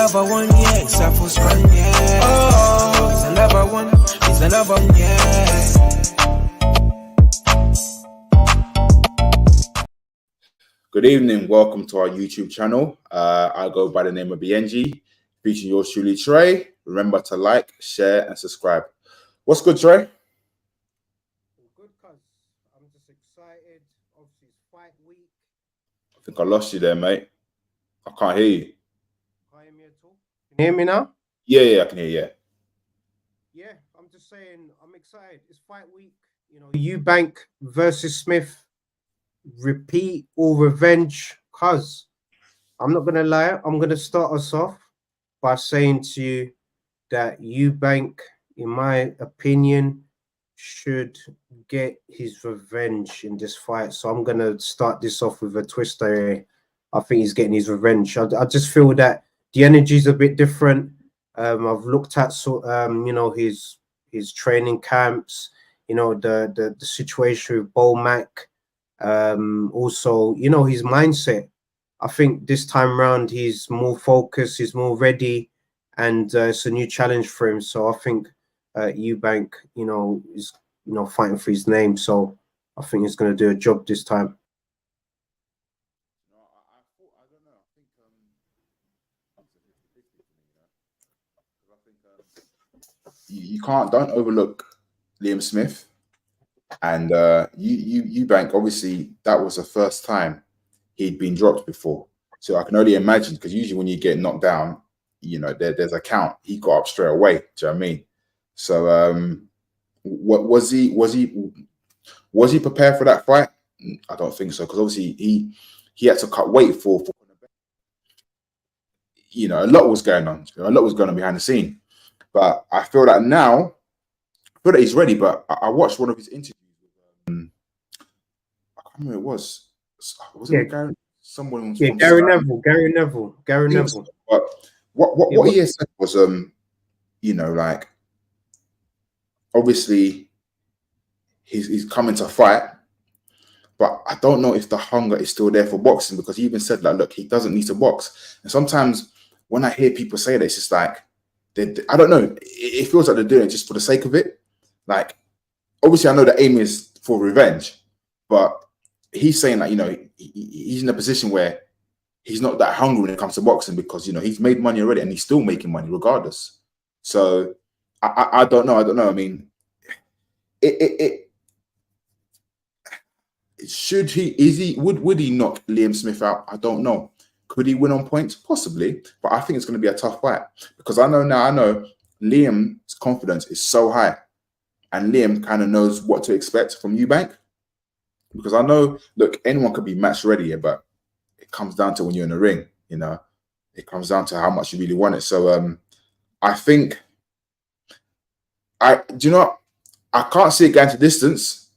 another one, yeah. It's a full sprung, yeah. Oh, it's another one. It's another one, yeah. Good evening. Welcome to our YouTube channel. I go by the name of BNG, featuring yours truly, Trey. Remember to like, share, and subscribe. What's good, Trey? Good, cuz I'm just excited. Obviously, it's fight week. I think I lost you there, mate. I can't hear you. Can't hear me at all. Can you hear me now? Yeah, I can hear you. Yeah, I'm just saying I'm excited. It's fight week. You know, Eubank versus Smith. Repeat or revenge? Cuz I'm not gonna lie. I'm gonna start us off by saying to you that Eubank, in my opinion, should get his revenge in this fight. So I'm gonna start this off with a twister. I think he's getting his revenge. I just feel that the energy is a bit different. I've looked at you know, his training camps. You know, the situation with Bolmac. Also, you know, his mindset. I think this time round he's more focused. He's more ready, and it's a new challenge for him. So I think Eubank, you know, is fighting for his name. So I think he's going to do a job this time. I don't know. You don't overlook Liam Smith and Eubank. Obviously, that was the first time he'd been dropped before. So I can only imagine, because usually when you get knocked down, you know, there's a count. He got up straight away. Do you know what I mean? So what was he prepared for that fight? I don't think so, because obviously he had to cut weight for you know, a lot was going on. A lot was going on behind the scene. But I feel that now, I feel that he's ready. But I watched one of his interviews. I can't remember who it was. Was it Gary? Someone. Yeah, Gary Neville. Gary Neville. But what he said was, you know, like, obviously he's coming to fight, but I don't know if the hunger is still there for boxing, because he even said, like, look, he doesn't need to box. And sometimes when I hear people say that, it's just like, I don't know, it feels like they're doing it just for the sake of it. Like, obviously I know the aim is for revenge, but he's saying that, you know, he's in a position where he's not that hungry when it comes to boxing, because, you know, he's made money already and he's still making money regardless. So I don't know. I mean, would he knock Liam Smith out? I don't know. Could he win on points? Possibly, but I think it's going to be a tough fight, because I know Liam's confidence is so high, and Liam kind of knows what to expect from Eubank, because I know, look, anyone could be match ready here, but it comes down to when you're in the ring, you know, it comes down to how much you really want it. So I think I can't see it going to distance,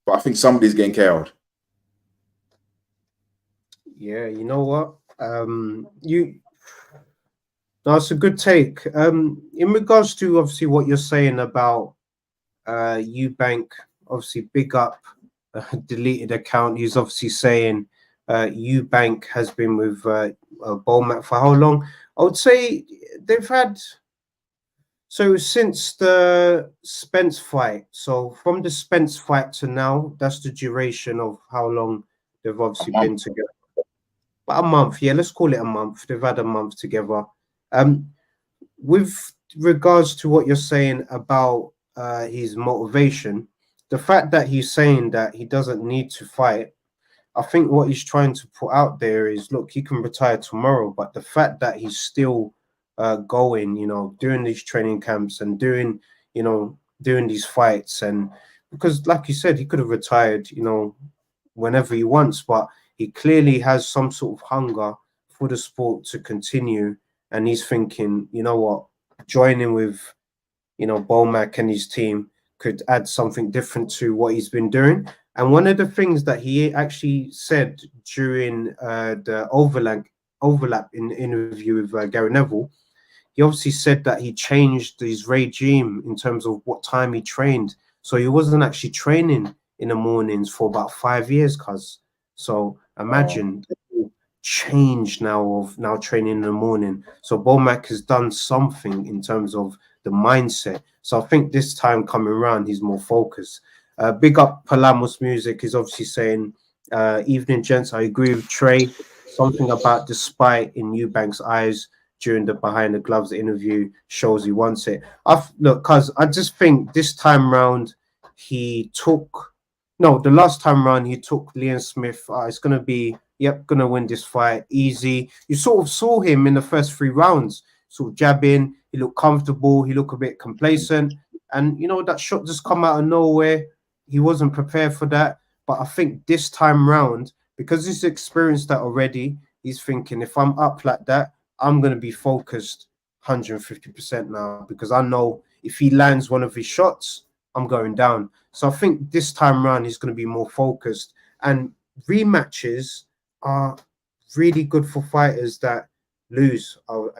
but I think somebody's getting KO'd. Yeah, you know what? That's a good take. In regards to obviously what you're saying about Eubank, obviously big up, deleted account. He's obviously saying Eubank has been with Bolmac for how long? I would say they've had, so since the Spence fight. So from the Spence fight to now, that's the duration of how long they've obviously been together. About a month, yeah, let's call it a month. They've had a month together. With regards to what you're saying about his motivation, the fact that he's saying that he doesn't need to fight, I think what he's trying to put out there is, look, he can retire tomorrow, but the fact that he's still going, you know, doing these training camps and doing these fights, and because like you said, he could have retired, you know, whenever he wants, but he clearly has some sort of hunger for the sport to continue, and he's thinking, you know what, joining with, you know, Bolmac and his team could add something different to what he's been doing. And one of the things that he actually said during the overlap in the interview with Gary Neville, he obviously said that he changed his regime in terms of what time he trained. So he wasn't actually training in the mornings for about 5 years, cuz. So imagine change now of now training in the morning. So Bomac has done something in terms of the mindset. So I think this time coming around, he's more focused. Big up Palamos Music is obviously saying, evening gents, I agree with Trey. Something about the spite in Eubank's eyes during the behind the gloves interview shows he wants it. Look, cuz I just think this time round he took the last time round he took Liam Smith. It's gonna be gonna win this fight easy. You sort of saw him in the first 3 rounds, sort of jabbing. He looked comfortable. He looked a bit complacent, and that shot just come out of nowhere. He wasn't prepared for that. But I think this time round, because he's experienced that already, he's thinking if I'm up like that, I'm gonna be focused 150% now, because I know if he lands one of his shots, I'm going down. So I think this time round he's going to be more focused. And rematches are really good for fighters that lose,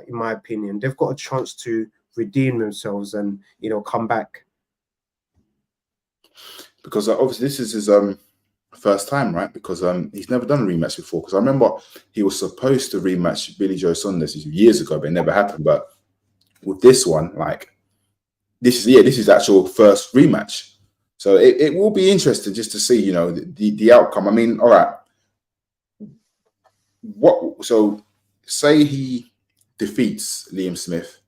in my opinion. They've got a chance to redeem themselves and come back. Because obviously this is his first time, right? Because he's never done a rematch before. Because I remember he was supposed to rematch Billy Joe Saunders years ago, but it never happened. But with this one, like this is actual first rematch. So it will be interesting just to see, the outcome. I mean, all right. So say he defeats Liam Smith.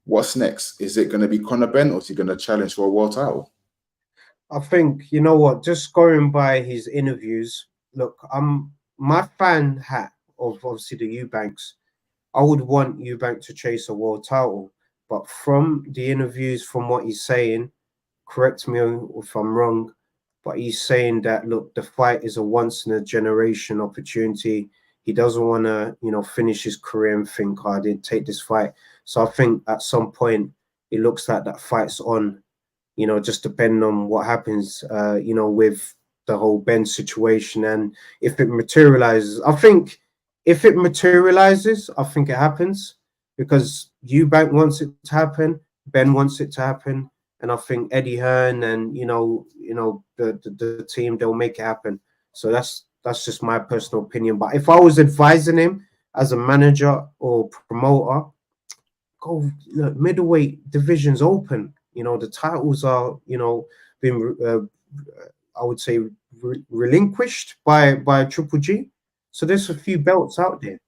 What's next? Is it going to be Conor Benn, or is he going to challenge for a world title? I think, just going by his interviews, look, my fan hat of obviously the Eubanks. I would want Eubank to chase a world title. But from the interviews, from what he's saying, correct me if I'm wrong, but he's saying that, look, the fight is a once-in-a-generation opportunity. He doesn't want to, finish his career and think, I didn't take this fight. So I think at some point, it looks like that fight's on, just depending on what happens, with the whole Ben situation. And if it materializes, I think if it materializes, I think it happens, because Eubank wants it to happen, Ben wants it to happen, and I think Eddie Hearn and the team, they'll make it happen. So that's just my personal opinion. But if I was advising him as a manager or promoter, go look, middleweight division's open. The titles are being I would say relinquished by Triple G. So there's a few belts out there.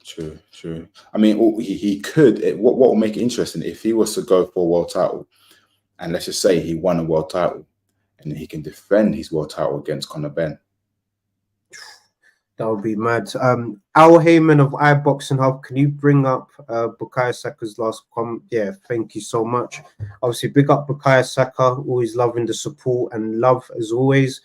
True. I mean, he could. What will make it interesting if he was to go for a world title, and let's just say he won a world title, and then he can defend his world title against Conor Benn. That would be mad. Al Heyman of iBoxingHub, can you bring up Bukayo Saka's last comment? Yeah, thank you so much. Obviously, big up Bukayo Saka, always loving the support and love as always.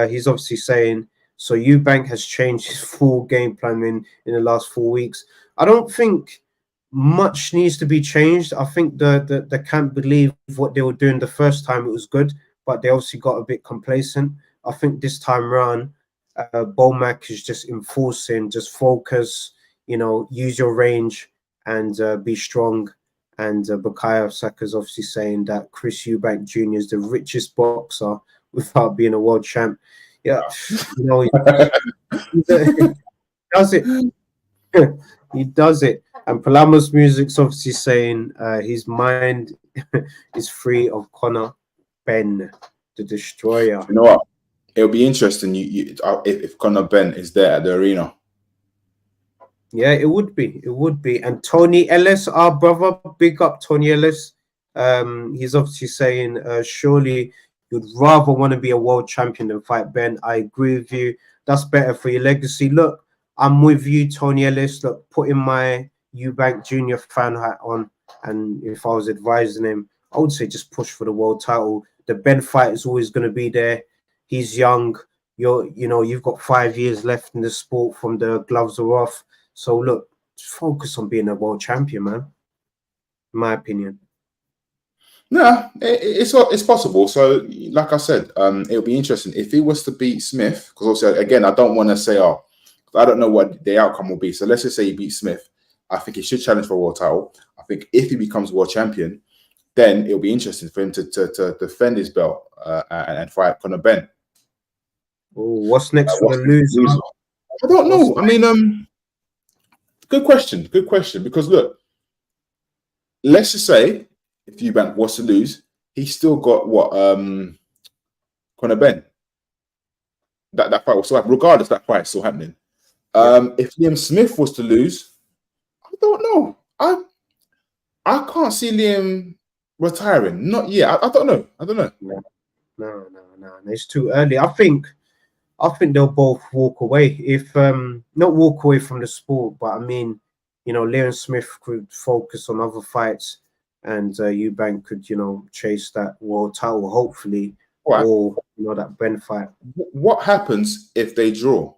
He's obviously saying, so Eubank has changed his full game plan in the last 4 weeks. I don't think much needs to be changed. I think they can't believe what they were doing the first time. It was good, but they obviously got a bit complacent. I think this time around, Bomac is just enforcing, just focus, use your range and be strong. And Bukayo Saka is obviously saying that Chris Eubank Jr. is the richest boxer without being a world champ. Yeah, he does it. He does it. And Palamos Music's obviously saying his mind is free of Conor Benn, the destroyer. You know what? It'll be interesting if Conor Benn is there at the arena. Yeah, it would be. It would be. And Tony Ellis, our brother, big up Tony Ellis. He's obviously saying, surely you'd rather want to be a world champion than fight Ben. I agree with you. That's better for your legacy. Look, I'm with you, Tony Ellis. Look, putting my Eubank Jr. fan hat on, and if I was advising him, I would say just push for the world title. The Ben fight is always going to be there. He's young. You've got 5 years left in the sport from the gloves are off. So look, just focus on being a world champion, man. In my opinion. No, it's possible. So, like I said, it'll be interesting if he was to beat Smith. Because obviously, again, I don't want to say, I don't know what the outcome will be. So let's just say he beats Smith. I think he should challenge for a world title. I think if he becomes world champion, then it'll be interesting for him to defend his belt and fight Conor Benn. Oh, what's next for the loser? I don't know. I mean, good question. Good question. Because look, let's just say if Eubank was to lose, he's still got what Conor Ben. That fight was still happening. Regardless, that fight is still happening. If Liam Smith was to lose, I don't know. I can't see Liam retiring. Not yet. I don't know. I don't know. No. It's too early. I think they'll both walk away. If not walk away from the sport, but I mean, you know, Liam Smith could focus on other fights, and Eubank could, you know, chase that world title, hopefully, or you know, that Ben fight. What happens if they draw?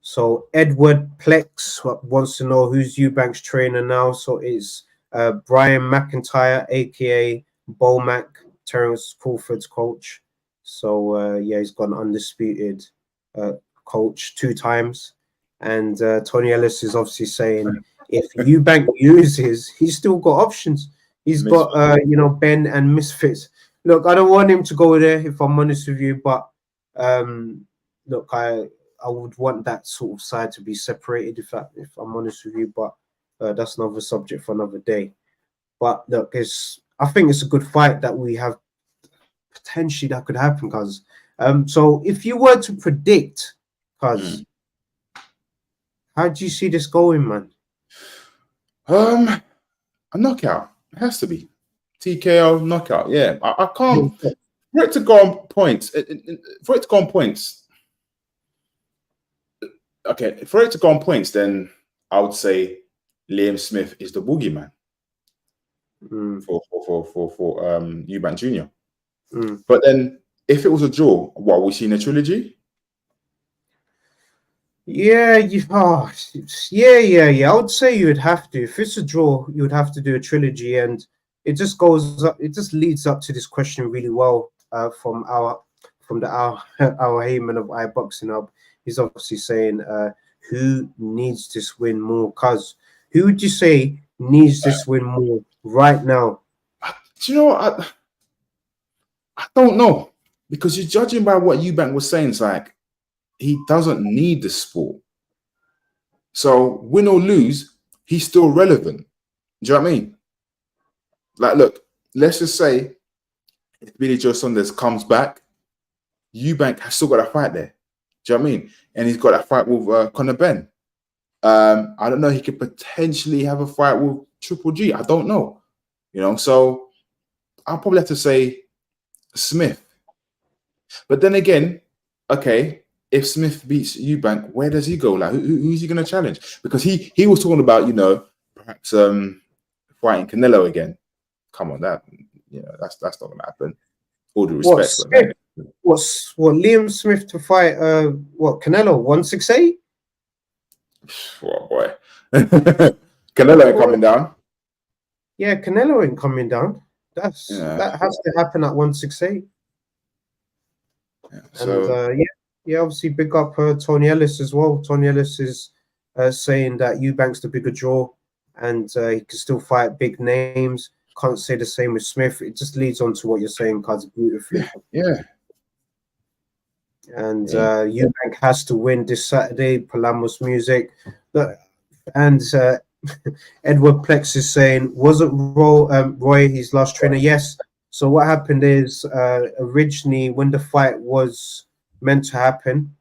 So Edward Plex wants to know who's Eubank's trainer now. So it's Brian McIntyre, aka Bomac, Terence Crawford's coach. So yeah, he's got an undisputed coach 2 times. And Tony Ellis is obviously saying if Eubank loses, he's still got options. He's got you know, Ben and Misfits. Look, I don't want him to go there, if I'm honest with you, but look, I would want that sort of side to be separated, if I'm honest with you, but that's another subject for another day. But look, I think it's a good fight that we have potentially that could happen, cuz. So if you were to predict, cuz, how do you see this going, man? A knockout. It has to be. TKO knockout. Yeah. I can't for it to go on points. For it to go on points. Okay, for it to go on points, then I would say Liam Smith is the boogeyman for Eubank Jr. But then if it was a draw, what, we seen a trilogy? Yeah, yeah. I would say you would have to. If it's a draw, you would have to do a trilogy, and it just goes up. It just leads up to this question really well from our Heyman of iBoxingHub. He's obviously saying, who needs this win more? Cuz, who would you say needs this win more right now? Do you know what? I don't know, because you're judging by what Eubank was saying. It's like he doesn't need the sport. So win or lose, he's still relevant. Do you know what I mean? Like, look, let's just say if Billy Joe Saunders comes back, Eubank has still got a fight there. Do you know what I mean? And he's got that fight with Conor Ben. I don't know. He could potentially have a fight with Triple G. I don't know. You know, so I'll probably have to say Smith. But then again, okay, if Smith beats Eubank, where does he go? Like, who's he going to challenge? Because he was talking about, you know, perhaps fighting Canelo again. Come on, that's not going to happen. All due respect. What Liam Smith to fight? What, Canelo 168? Oh boy, Canelo ain't coming down. Yeah, Canelo ain't coming down. That has to happen at 168. Yeah, so and obviously big up Tony Ellis as well. Tony Ellis is saying that Eubank's the bigger draw, and he can still fight big names. Can't say the same with Smith. It just leads on to what you're saying, cuz, beautifully. Yeah. And Eubank has to win this Saturday. Palamos Music. And Edward Plex is saying, wasn't Roy his last trainer? Yes. So what happened is originally when the fight was meant to happen,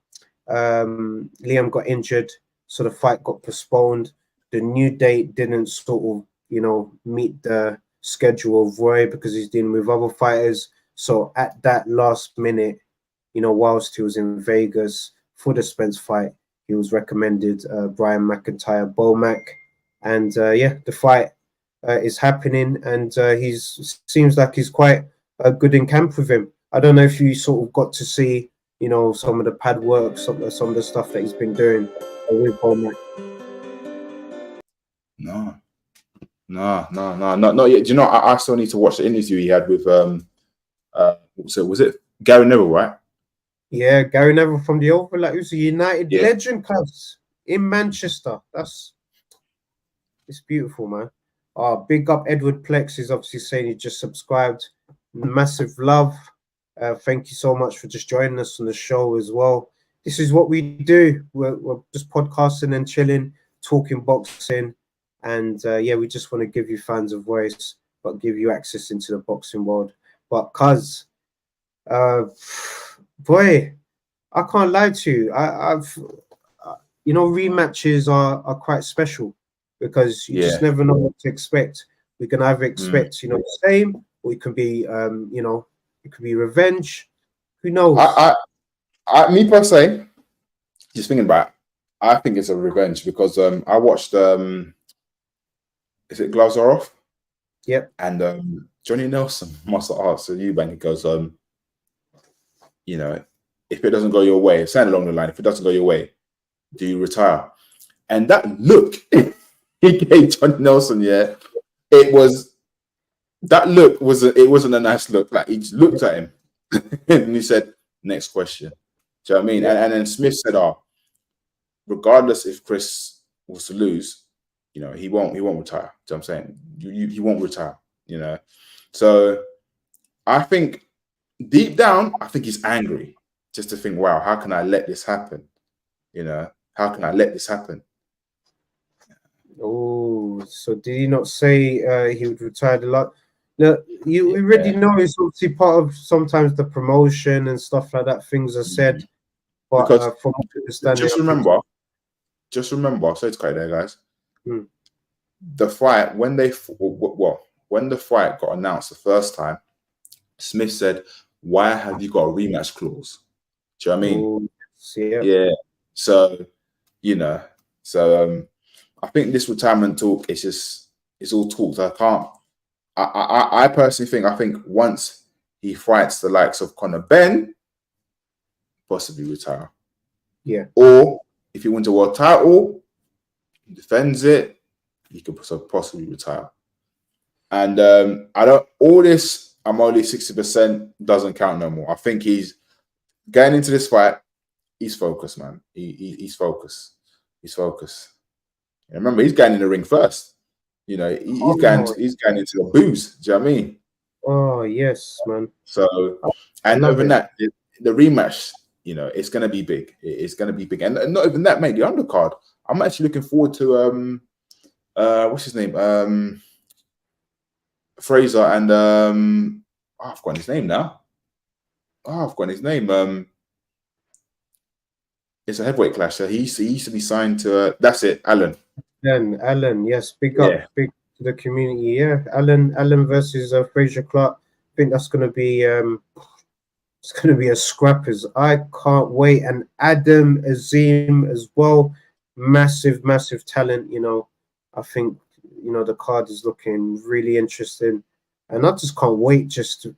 Liam got injured, so the fight got postponed. The new date didn't sort of, you know, meet the schedule of Roy because he's dealing with other fighters. So at that last minute, you know, whilst he was in Vegas for the Spence fight, he was recommended Brian McIntyre Bomac. And the fight is happening, and seems like he's quite good in camp with him. I don't know if you sort of got to see, you know, some of the pad work, some of the stuff that he's been doing with Bomac. No, not yet. Do you know, I still need to watch the interview he had with was it Gary Neville, right? Yeah, Gary Neville from the Overlap. He was a United legend, cuz, in Manchester. It's beautiful, man. Big up Edward Plex is obviously saying he just subscribed. Massive love. Thank you so much for just joining us on the show as well. this is what we do. We're just podcasting and chilling, talking boxing, and yeah, we just want to give you fans a voice, but give you access into the boxing world. But cuz, boy, I can't lie to you. I've you know, rematches are quite special because you just never know what to expect. We can either expect, you know, the same, or it could be, you know, it could be revenge. Who knows? Me per se, just thinking about it, I think it's a revenge because I watched is it Gloves Are Off? Yep. And Johnny Nelson must have asked Eubank, he goes, you know, if it doesn't go your way, saying along the line, if it doesn't go your way, do you retire? And that look he gave Johnny Nelson, it wasn't a nice look. Like, he just looked at him and he said, next question. Do you know what I mean? And then Smith said, regardless if Chris was to lose, you know, he won't retire. Do you know what I'm saying? He won't retire, you know. So I think deep down, I think he's angry just to think, wow, how can I let this happen? You know, how can I let this happen? Oh, so did he not say he would retire a lot? No, you already know it's obviously part of sometimes the promotion and stuff like that. Things are said, but because from understanding, just remember, so it's quite there, guys. The fight when the fight got announced the first time, Smith said, "Why have you got a rematch clause?" Do you know what I mean? Yeah. So, you know, I think this retirement talk it's all talks. I personally think once he fights the likes of Conor Ben, possibly retire. Yeah. Or if he wins a world title, he defends it, he could possibly retire. And all this, I'm only 60%, doesn't count no more. I think he's going into this fight, he's focused, man. He's focused. He's focused. And remember, he's going in the ring first. You know, he's going into the booze. Do you know what I mean? Oh, yes, man. So, and other than that, the rematch, you know, it's going to be big. It's going to be big. And not even that, mate, the undercard. I'm actually looking forward to, what's his name? Fraser and, I've forgotten his name now. I've forgotten his name. It's a heavyweight clash. So he used to be signed to, that's it, Allen. Allen, yes, big up to the community. Yeah, Allen versus Fraser Clark. I think that's going to be it's going to be a scrappers. I can't wait. And Adam Azim as well, massive talent. You know, I think, you know, the card is looking really interesting, and I just can't wait just to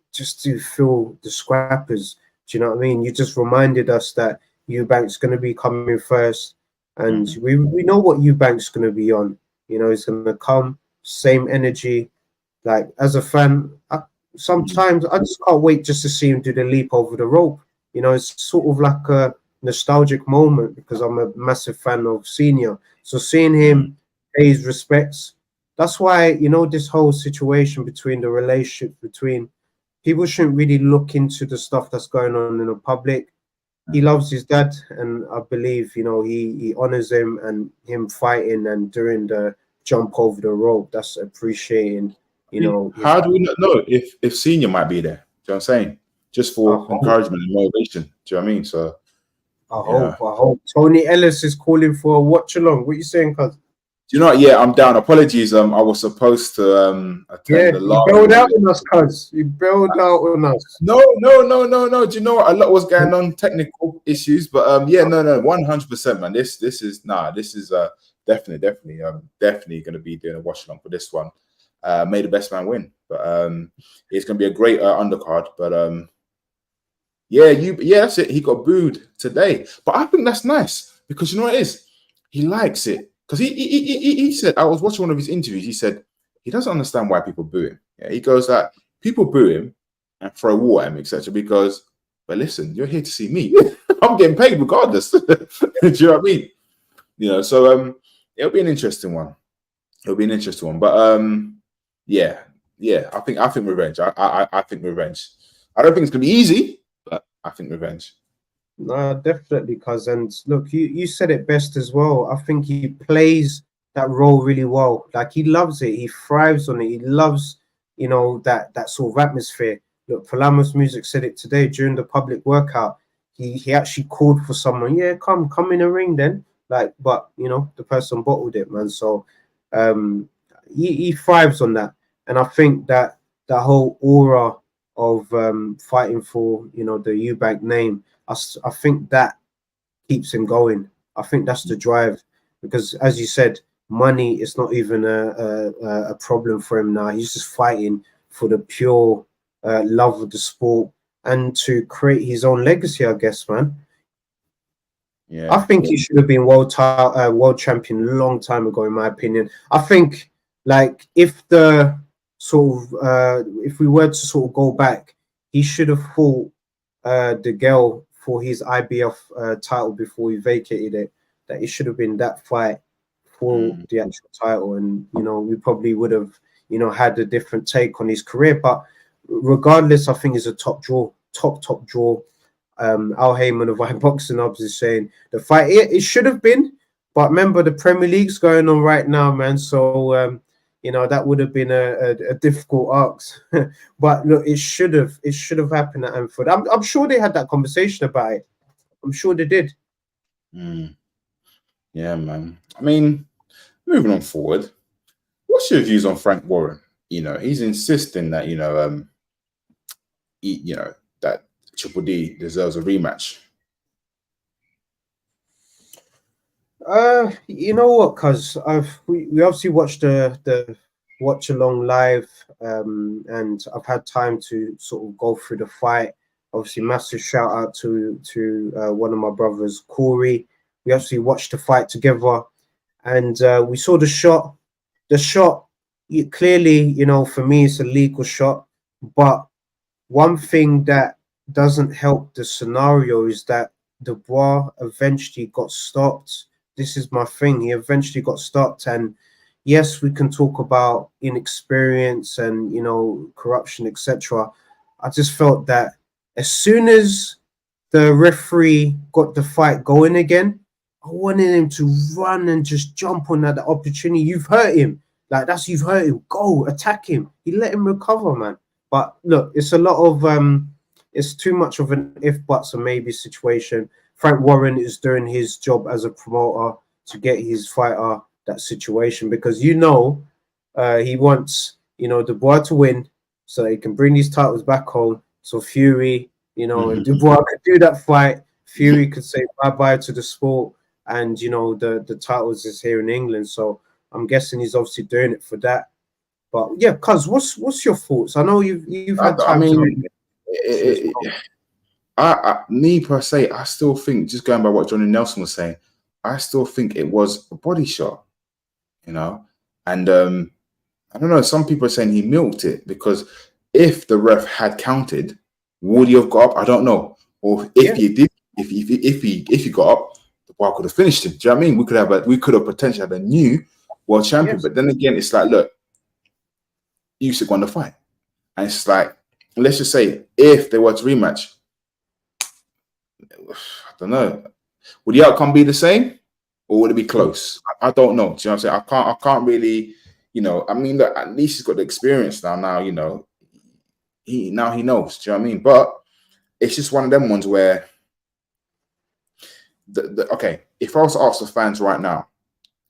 feel the scrappers. Do you know what I mean? You just reminded us that Eubank's going to be coming first. And we know what Eubank's going to be on. You know, he's going to come, same energy. Like, as a fan, sometimes I just can't wait just to see him do the leap over the rope. You know, it's sort of like a nostalgic moment because I'm a massive fan of Senior. So seeing him pay his respects, that's why, you know, this whole situation between the relationship between people shouldn't really look into the stuff that's going on in the public. He loves his dad, and I believe, you know, he honors him, and him fighting and doing the jump over the rope, that's appreciating, you know. How do we not know if Senior might be there? Do you know what I'm saying? Just for encouragement and motivation. Do you know what I mean? So I hope. Tony Ellis is calling for a watch along. What you saying, cuz? Do you know what? Yeah, I'm down. Apologies. I was supposed to attend the last. You bailed out on us, cuz. You bailed out on us. No. Do you know what? A lot was going on, technical issues, but 100%, man. This is definitely going to be doing a watch along for this one. May the best man win, but it's going to be a great undercard. But that's it. He got booed today, but I think that's nice because you know what it is. He likes it. Because he said, I was watching one of his interviews, he said he doesn't understand why people boo him. Yeah, he goes that people boo him and throw water at him, etc. Because, but listen, you're here to see me. I'm getting paid regardless. Do you know what I mean? You know, so it'll be an interesting one. But I think revenge. I think revenge. I don't think it's gonna be easy, but I think revenge. No, definitely, cousins. Look, you said it best as well. I think he plays that role really well. Like he loves it. He thrives on it. He loves, that sort of atmosphere. Look, Palama's music said it today during the public workout. He actually called for someone. Yeah, come in the ring then. Like, but the person bottled it, man. So, he thrives on that, and I think that the whole aura of fighting for the Eubank name. I think that keeps him going. I think that's the drive because, as you said, money is not even a problem for him now. He's just fighting for the pure love of the sport and to create his own legacy, I guess, man. Yeah, I think he should have been world champion a long time ago, in my opinion. I think, like, if if we were to sort of go back, he should have fought the girl for his IBF title before he vacated it. That it should have been that fight for the actual title, and we probably would have had a different take on his career. But regardless, I think it's a top draw, top draw. Al Heyman of iBoxingHub is saying the fight it should have been, but remember the Premier League's going on right now, man. So that would have been a difficult ask. But look, it should have happened at Anfield. I'm sure they had that conversation about it. I'm sure they did. Yeah, man. I mean, moving on forward, what's your views on Frank Warren? He's insisting that that Triple D deserves a rematch. You know what? Cause we obviously watched the watch along live, and I've had time to sort of go through the fight. Obviously, massive shout out to one of my brothers, Corey. We actually watched the fight together, and we saw the shot. The shot, clearly, for me, it's a legal shot. But one thing that doesn't help the scenario is that Dubois eventually got stopped. This is my thing. He eventually got stopped, and yes, we can talk about inexperience and corruption, etc. I just felt that as soon as the referee got the fight going again, I wanted him to run and just jump on that opportunity. You've hurt him. You've hurt him. Go attack him. He let him recover, man. But look, it's a lot of it's too much of an if buts and maybe situation. Frank Warren is doing his job as a promoter to get his fighter that situation because he wants Dubois to win so he can bring these titles back home. So Fury, and Dubois could do that fight. Fury could say bye-bye to the sport, and the titles is here in England. So I'm guessing he's obviously doing it for that. But yeah, cuz what's your thoughts? I know you've had time me per se, I still think, just going by what Johnny Nelson was saying, I still think it was a body shot, and I don't know. Some people are saying he milked it because if the ref had counted, would he have got up? I don't know. Or if he did, if he got up, the bar could have finished him. Do you know what I mean? We could have potentially had a new world champion. Yes. But then again, it's like, look, Usyk won the fight, and it's like, let's just say if they were to rematch, I don't know, would the outcome be the same or would it be close? I don't know. Do you know what I'm saying? I can't really, I mean, look, at least he's got the experience now. He knows. Do you know what I mean? But it's just one of them ones where okay, if I was to ask the fans right now,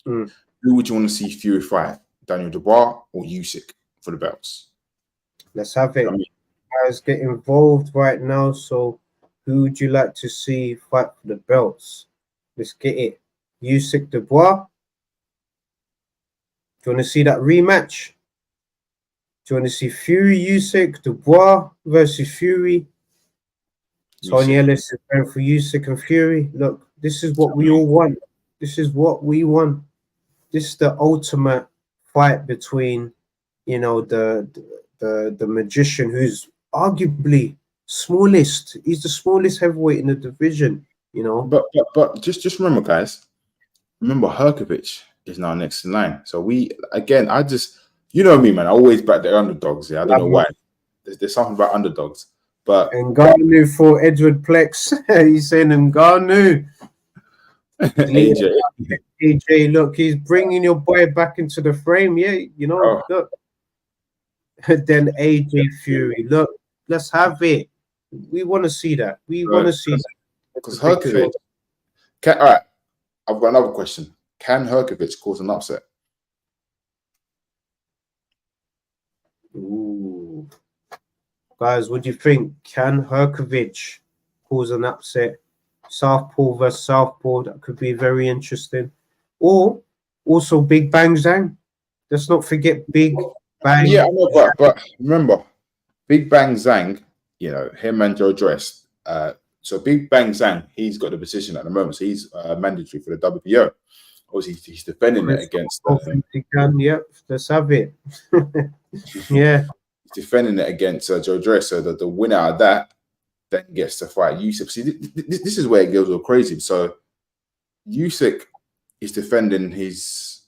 who would you want to see Fury fight? Daniel Dubois or Usyk for the belts? Let's have it. Guys, get involved right now. So who would you like to see fight for the belts? Let's get it. Usyk Dubois. Do you want to see that rematch? Do you want to see Fury Usyk, Dubois versus Fury? Tony Ellis is going for Usyk and Fury. Look, this is what we all want. This is what we want. This is the ultimate fight between, the magician who's arguably smallest. He's the smallest heavyweight in the division. But just remember, guys. Remember, Herkovic is now next in line. So I just, me, man. I always back the underdogs. Yeah, I don't know why. There's something about underdogs. But Ngannou for Edward Plex. He's saying Ngannou. AJ, AJ, look, he's bringing your boy back into the frame. Yeah, you know, oh, look. Then AJ Fury, look, let's have it. We want to see that. We want to see that. because Herkovic. All right, I've got another question. Can Herkovic cause an upset? Ooh. Guys, what do you think? Can Herkovic cause an upset? Southpaw versus Southpaw, that could be very interesting. Or also Big Bang Zhang. Let's not forget Big Bang. Yeah, I know, but remember, Big Bang Zhang, you know, him and Joe Dress. So Big Bang Zhang, he's got the position at the moment, so he's mandatory for the WBO. Obviously, he's defending it against. Yep, let's have it. Yeah. He's defending it against Joe Dress, so that the winner of that then gets to fight Usyk. See, this is where it goes all crazy. So Usyk is defending his,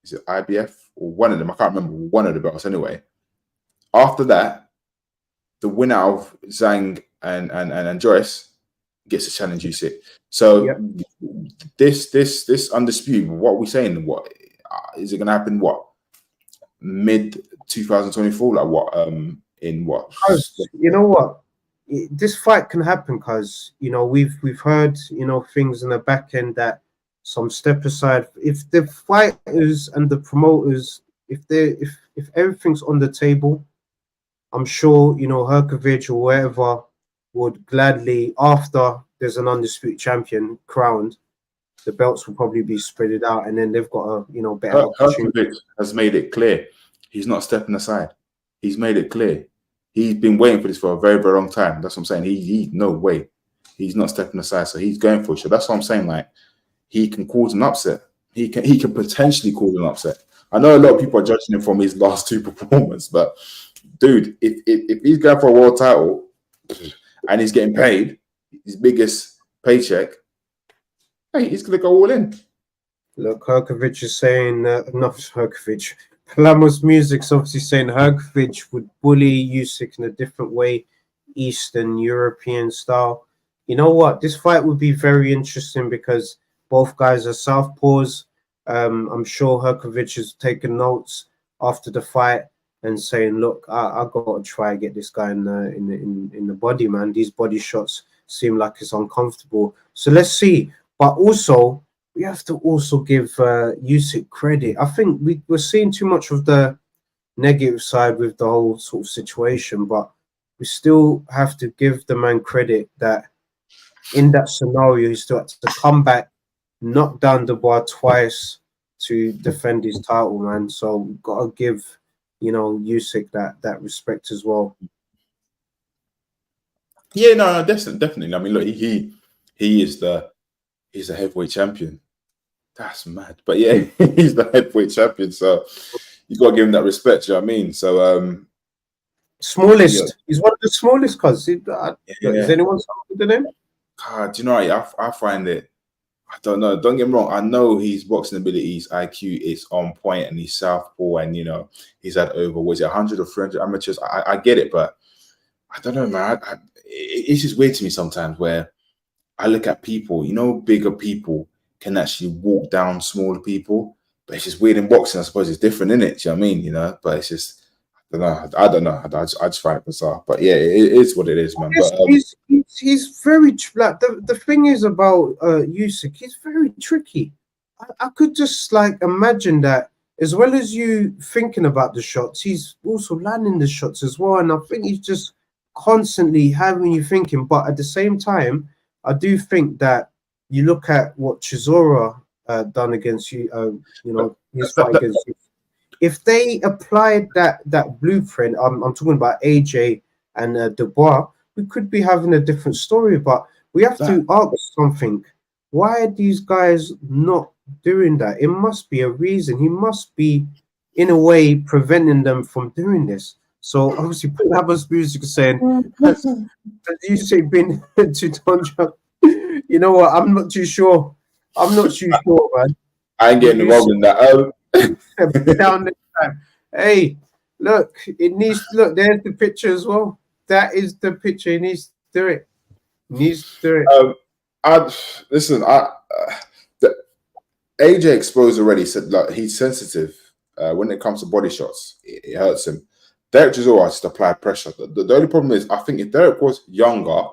is it IBF or one of them? I can't remember, one of the belts anyway. After that, the winner of Zhang and Joyce gets to challenge Usyk. So yep. this undisputed, what are we saying? What is it going to happen? What, mid 2024? Like what? In what? You know what? This fight can happen because, you know, we've heard, you know, things in the back end that some step aside. If the fighters and the promoters, if everything's on the table, I'm sure, you know, Herkovic or whoever would gladly, after there's an undisputed champion crowned, the belts will probably be spread out, and then they've got a, you know, better opportunity. Herkovic has made it clear he's not stepping aside. He's made it clear. He's been waiting for this for a very, very long time. That's what I'm saying. He no way. He's not stepping aside, so he's going for it. So that's what I'm saying. Like, he can cause an upset. He can potentially cause an upset. I know a lot of people are judging him from his last two performances, but dude, if he's going for a world title and he's getting paid his biggest paycheck, hey, he's gonna go all in. Look, Herkovic is saying, not Herkovic. Palamos Music's obviously saying Herkovic would bully Usyk in a different way, Eastern European style. You know what? This fight would be very interesting because both guys are southpaws. I'm sure Herkovic has taken notes after the fight and saying, "Look, I got to try and get this guy in the body, man. These body shots seem like it's uncomfortable." So let's see. But also, we have to also give Usyk credit. I think we're seeing too much of the negative side with the whole sort of situation, but we still have to give the man credit that in that scenario, he still had to come back, knock down Dubois twice to defend his title, man. So we've got to give, you know, Usyk that respect as well. Yeah, no, definitely. I mean, look, he's the heavyweight champion. That's mad. But yeah, he's the heavyweight champion, so you got to give him that respect. You know what I mean? So smallest. Yeah. He's one of the smallest. Cause is anyone smaller than him? God, do you know? I find it. I don't know. Don't get me wrong. I know his boxing abilities, IQ is on point, and he's southpaw, and you know he's had over 100 or 300 amateurs. I get it, but I don't know, man. It's just weird to me sometimes where I look at people. You know, bigger people can actually walk down smaller people, but it's just weird in boxing. I suppose it's different, isn't it? Do you know what I mean? You know, but it's just I don't know. I just find it bizarre. But yeah, it is what it is, man. But he's very like the thing is about Usyk. He's very tricky. I could just like imagine that as well as you thinking about the shots, he's also landing the shots as well. And I think he's just constantly having you thinking. But at the same time, I do think that you look at what Chisora done against you, you know, his fight against you. If they applied that blueprint, I'm talking about AJ and Dubois, we could be having a different story. But we have to ask something. Why are these guys not doing that? It must be a reason. He must be, in a way, preventing them from doing this. So obviously, Palabas Music is saying, has Usyk been to Tonja? You know what? I'm not too sure. Man. I ain't getting involved in that. Down this time. Hey, look, it needs look. There's the picture as well. that is the picture. He needs to do it. He needs to do it. Listen. The AJ exposed already said like he's sensitive when it comes to body shots. It hurts him. Derek Chisora just applied pressure. The only problem is, I think if Derek was younger,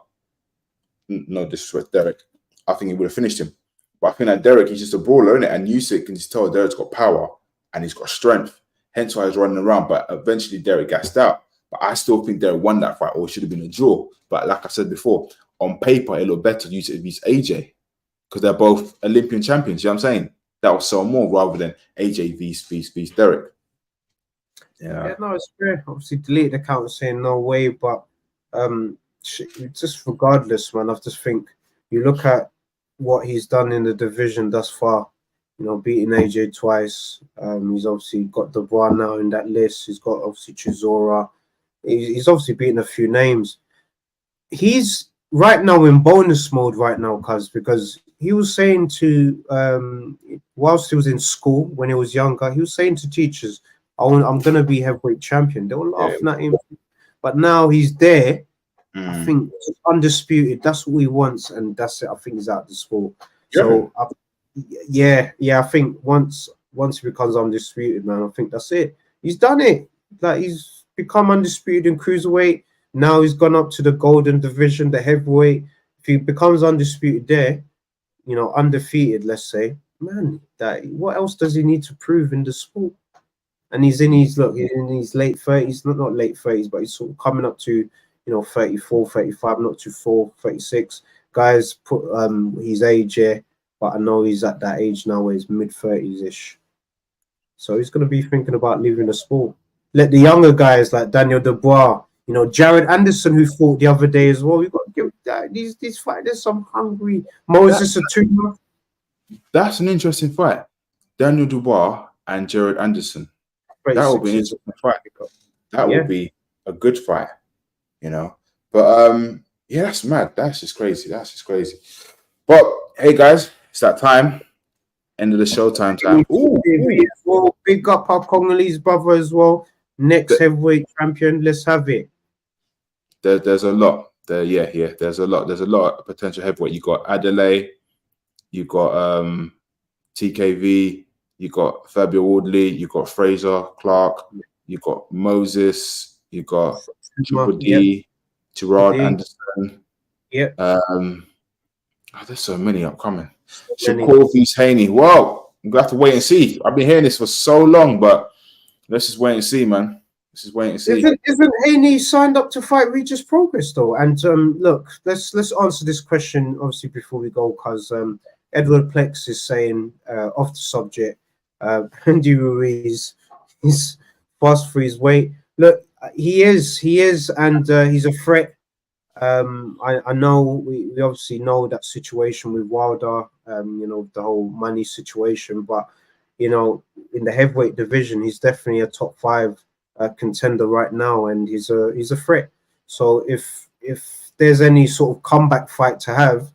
no disrespect, Derek, I think he would have finished him. But I think that Derek, he's just a brawler, isn't it? And Usyk can just tell Derek's got power and he's got strength. Hence why he's running around. But eventually Derek gassed out. But I still think Derek won that fight, or it should have been a draw. But like I said before, on paper, it looked better Usyk beats AJ because they're both Olympian champions. You know what I'm saying? That will sell more rather than AJ vs Derek. Yeah, no, it's fair. Obviously, deleted the account saying no way, but just regardless, man, I just think you look at what he's done in the division thus far. You know, beating AJ twice. He's obviously got Dubois now in that list. He's got obviously Chisora. He's obviously beaten a few names. He's right now in bonus mode right now, because he was saying to whilst he was in school when he was younger, he was saying to teachers, I'm going to be heavyweight champion. They were laughing at him. But now he's there. I think undisputed. That's what he wants. And that's it. I think he's out of the sport. So, I think once he becomes undisputed, man, I think that's it. He's done it. Like, he's become undisputed in cruiserweight. Now he's gone up to the golden division, the heavyweight. If he becomes undisputed there, you know, undefeated, let's say, man, what else does he need to prove in the sport? And he's in his late 30s, not late 30s, but he's sort of coming up to, 34, 35, not too 36. Guys put his age here, but I know he's at that age now where he's mid-30s-ish. So he's going to be thinking about leaving the sport. Let the younger guys like Daniel Dubois, Jared Anderson, who fought the other day as well. We've got to give these fighters some hungry. Moses Atuma. That's an interesting fight. Daniel Dubois and Jared Anderson. That will be an interesting fight. That will be a good fight, But that's mad. That's just crazy. But hey, guys, it's that time. End of the show time. Well, big up our Congolese brother as well. Next heavyweight champion. Let's have it. There's a lot. There's a lot. There's a lot of potential heavyweight. You got Adelaide. You got TKV. You got Fabio Wardley. You got Fraser Clark. You got Moses. You got Triple D. Gerard Anderson. Yeah. There's so many upcoming. Shakur vs Haney. Wow, I'm gonna have to wait and see. I've been hearing this for so long, but let's just wait and see, man. Let's just wait and see. Isn't Haney signed up to fight Regis Progress though? And look, let's answer this question obviously before we go, because Edward Plex is saying off the subject. Andy Ruiz is fast for his weight. Look, he is, and he's a threat. I know we obviously know that situation with Wilder, the whole money situation, but in the heavyweight division, he's definitely a top 5 contender right now, and he's a threat. So if there's any sort of comeback fight to have,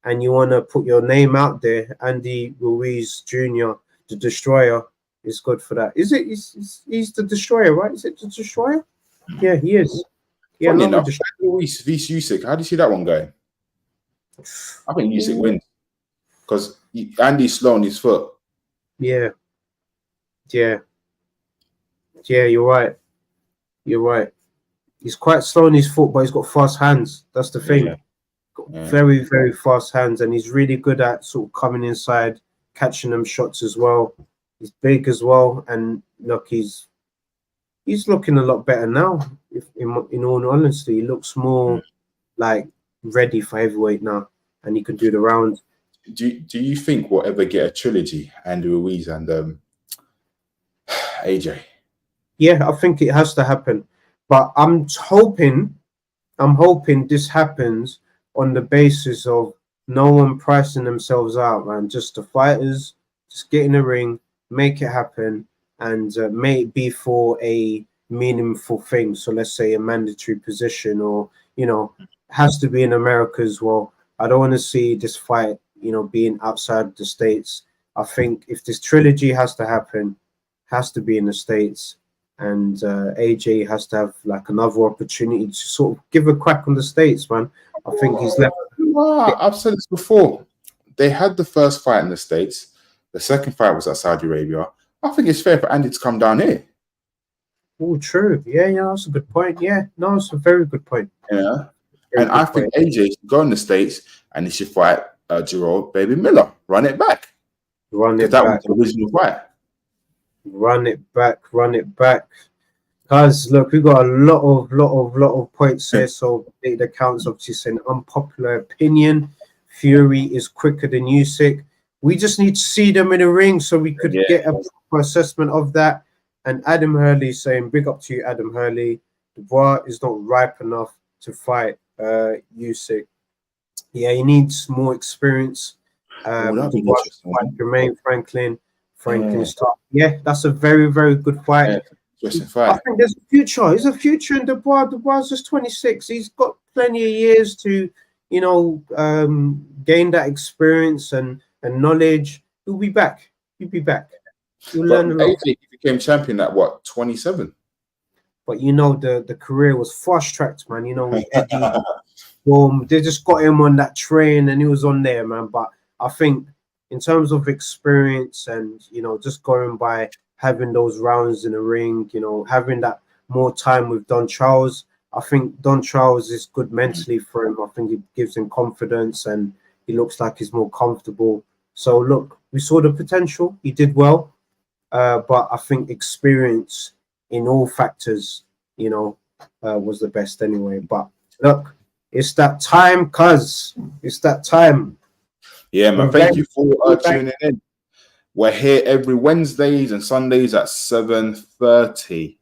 and you want to put your name out there, Andy Ruiz Jr., the Destroyer, is good for that. He's the Destroyer, right? Is it the Destroyer? Yeah, he is. Yeah, funny enough, Ruiz vs Usyk. How do you see that one going? I think Usyk wins because Andy's slow on his foot. Yeah. You're right. He's quite slow on his foot, but he's got fast hands. That's the thing. Very, very fast hands, and he's really good at sort of coming inside, catching them shots as well. He's big as well, and look, he's looking a lot better now. In all honesty, he looks more like ready for heavyweight now, and he can do the rounds. Do you think we'll ever get a trilogy, Andy Ruiz and AJ? Yeah, I think it has to happen, but I'm hoping this happens on the basis of no one pricing themselves out, man. Just the fighters, just get in the ring, make it happen, and may it be for a meaningful thing. So let's say a mandatory position, or has to be in America as well. I don't want to see this fight, being outside the States. I think if this trilogy has to happen, has to be in the States. and AJ has to have like another opportunity to sort of give a crack on the States, man. I think he's left. I've said this before. They had the first fight in the States. The second fight was at Saudi Arabia. I think it's fair for Andy to come down here. Oh, true. Yeah, that's a good point. Yeah, no, it's a very good point. Yeah. And I think AJ should go in the States and he should fight Gerald Baby Miller. Run it back. Run it that back. was the original fight. Run it back. Run it back. Guys, look, we got a lot of points here. So the counts obviously saying unpopular opinion. Fury is quicker than Usyk. We just need to see them in the ring so we could get a proper assessment of that. And Adam Hurley saying, big up to you, Adam Hurley. Dubois is not ripe enough to fight Usyk. Yeah, he needs more experience. Jermaine Franklin's top. Yeah, that's a very, very good fight. I think there's a future. There's a future in Dubois. Dubois is just 26. He's got plenty of years to, gain that experience and knowledge. He'll be back. You'll learn a lot. He became champion at what, 27? But the career was fast tracked, man. With Eddie, they just got him on that train and he was on there, man. But I think in terms of experience and just going by having those rounds in the ring, having that more time with Don Charles, I think Don Charles is good mentally for him. I think it gives him confidence and he looks like he's more comfortable. So look, we saw the potential. He did well, but I think experience in all factors, was the best anyway. But look, it's that time, cuz. It's that time. Yeah, man. Thank you for tuning in. We're here every Wednesdays and Sundays at 7:30.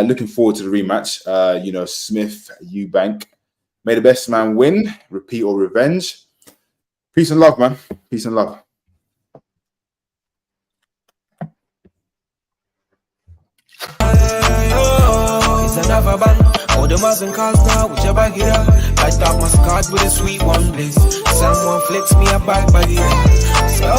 Looking forward to the rematch. Smith, Eubank. May the best man win, repeat or revenge. Peace and love, man. Peace and love. Another bang, all the Muslim cars now, whichever get up. I start my card with a sweet one, please. Someone flicks me a bag by the end.